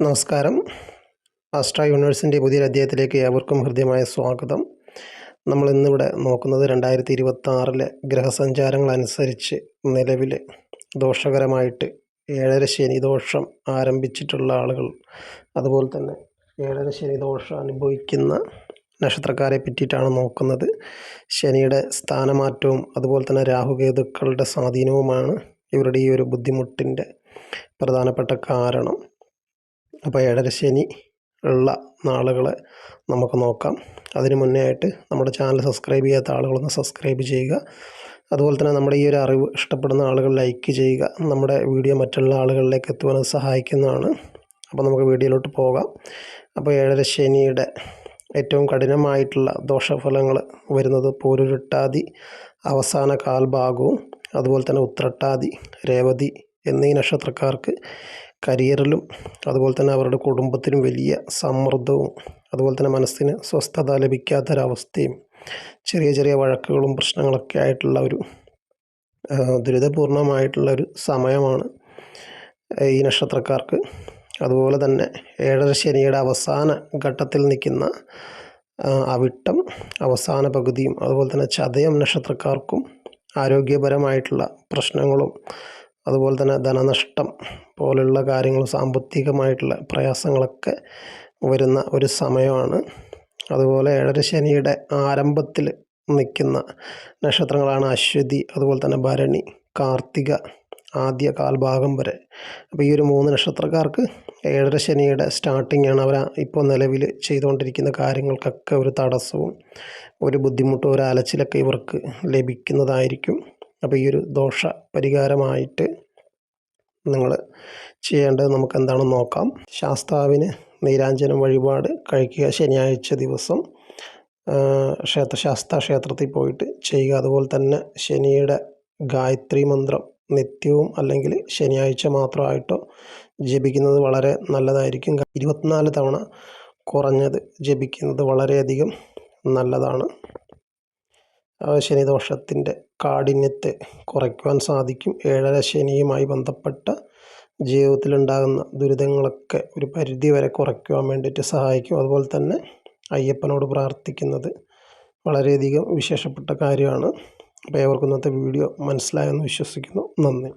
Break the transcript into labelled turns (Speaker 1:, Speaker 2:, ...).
Speaker 1: നമസ്കാരം. ആസ്ട്ര യൂണിവേഴ്സിൻ്റെ പുതിയൊരു അധ്യായത്തിലേക്ക് ഏവർക്കും ഹൃദ്യമായ സ്വാഗതം. നമ്മൾ ഇന്നിവിടെ നോക്കുന്നത് 2026 ഗ്രഹസഞ്ചാരങ്ങളനുസരിച്ച് നിലവിൽ ദോഷകരമായിട്ട് 7.5 ശനി ദോഷം ആരംഭിച്ചിട്ടുള്ള ആളുകൾ, അതുപോലെ തന്നെ 7.5 ശനി ദോഷം അനുഭവിക്കുന്ന നക്ഷത്രക്കാരെ പറ്റിയിട്ടാണ് നോക്കുന്നത്. ശനിയുടെ സ്ഥാനമാറ്റവും അതുപോലെ തന്നെ രാഹുകേതുക്കളുടെ സ്വാധീനവുമാണ് ഇവരുടെ ഈ ഒരു ബുദ്ധിമുട്ടിൻ്റെ പ്രധാനപ്പെട്ട കാരണം. അപ്പോൾ 7.5 ശനി ഉള്ള നാളുകളെ നമുക്ക് നോക്കാം. അതിന് മുന്നേ ആയിട്ട് നമ്മുടെ ചാനൽ സബ്സ്ക്രൈബ് ചെയ്യാത്ത ആളുകളൊന്ന് സബ്സ്ക്രൈബ് ചെയ്യുക. അതുപോലെ തന്നെ നമ്മുടെ ഈ ഒരു അറിവ് ഇഷ്ടപ്പെടുന്ന ആളുകൾ ലൈക്ക് ചെയ്യുക. നമ്മുടെ വീഡിയോ മറ്റുള്ള ആളുകളിലേക്ക് എത്തുവാൻ സഹായിക്കുന്നതാണ്. അപ്പോൾ നമുക്ക് വീഡിയോയിലോട്ട് പോകാം. അപ്പോൾ 7.5 ശനിയുടെ ഏറ്റവും കഠിനമായിട്ടുള്ള ദോഷഫലങ്ങൾ വരുന്നത് പൂരുരുട്ടാതി അവസാന കാൽഭാഗവും അതുപോലെ തന്നെ ഉത്രട്ടാതി, രേവതി എന്നീ നക്ഷത്രക്കാർക്ക് കരിയറിലും അതുപോലെ തന്നെ അവരുടെ കുടുംബത്തിനും വലിയ സമ്മർദ്ദവും അതുപോലെ തന്നെ മനസ്സിന് സ്വസ്ഥത ലഭിക്കാത്തൊരവസ്ഥയും ചെറിയ ചെറിയ വഴക്കുകളും പ്രശ്നങ്ങളൊക്കെ ആയിട്ടുള്ള ഒരു ദുരിതപൂർണമായിട്ടുള്ളൊരു സമയമാണ് ഈ നക്ഷത്രക്കാർക്ക്. അതുപോലെ തന്നെ 7.5 ശനിയുടെ അവസാന ഘട്ടത്തിൽ നിൽക്കുന്ന അവിട്ടം അവസാന പകുതിയും അതുപോലെ തന്നെ ചതയം നക്ഷത്രക്കാർക്കും ആരോഗ്യപരമായിട്ടുള്ള പ്രശ്നങ്ങളും അതുപോലെ തന്നെ ധനനഷ്ടം പോലുള്ള കാര്യങ്ങൾ, സാമ്പത്തികമായിട്ടുള്ള പ്രയാസങ്ങളൊക്കെ വരുന്ന ഒരു സമയമാണ്. അതുപോലെ 7.5 ശനിയുടെ ആരംഭത്തിൽ നിൽക്കുന്ന നക്ഷത്രങ്ങളാണ് അശ്വതി, അതുപോലെ തന്നെ ഭരണി, കാർത്തിക ആദ്യ കാൽഭാഗം വരെ. അപ്പോൾ ഈ ഒരു 3 നക്ഷത്രക്കാർക്ക് 7.5 ശനിയുടെ സ്റ്റാർട്ടിംഗ് ആണ്. അവർ ഇപ്പോൾ നിലവിൽ ചെയ്തുകൊണ്ടിരിക്കുന്ന കാര്യങ്ങൾക്കൊക്കെ ഒരു തടസ്സവും ഒരു ബുദ്ധിമുട്ടും ഒരു അലച്ചിലൊക്കെ ഇവർക്ക് ലഭിക്കുന്നതായിരിക്കും. അപ്പോൾ ഈ ഒരു ദോഷ പരിഹാരമായിട്ട് നിങ്ങൾ ചെയ്യേണ്ടത് നമുക്ക് എന്താണെന്ന് നോക്കാം. ശാസ്താവിന് നീരാഞ്ജനം വഴിപാട് കഴിക്കുക. ശനിയാഴ്ച ദിവസം ശാസ്താ ക്ഷേത്രത്തിൽ പോയിട്ട് ചെയ്യുക. അതുപോലെ തന്നെ ശനിയുടെ ഗായത്രി മന്ത്രം നിത്യവും അല്ലെങ്കിൽ ശനിയാഴ്ച മാത്രമായിട്ടോ ജപിക്കുന്നത് വളരെ നല്ലതായിരിക്കും. 24 തവണ കുറഞ്ഞത് ജപിക്കുന്നത് വളരെയധികം നല്ലതാണ്. ശനിദോഷത്തിൻ്റെ കാഠിന്യത്തെ കുറയ്ക്കുവാൻ സാധിക്കും. 7.5 ശനിയുമായി ബന്ധപ്പെട്ട ജീവിതത്തിലുണ്ടാകുന്ന ദുരിതങ്ങളൊക്കെ ഒരു പരിധി വരെ കുറയ്ക്കുവാൻ വേണ്ടിയിട്ട് സഹായിക്കും. അതുപോലെ തന്നെ അയ്യപ്പനോട് പ്രാർത്ഥിക്കുന്നത് വളരെയധികം വിശേഷപ്പെട്ട കാര്യമാണ്. അപ്പോൾ ഏവർക്കും ഇന്നത്തെ വീഡിയോ മനസ്സിലായെന്ന് വിശ്വസിക്കുന്നു. നന്ദി.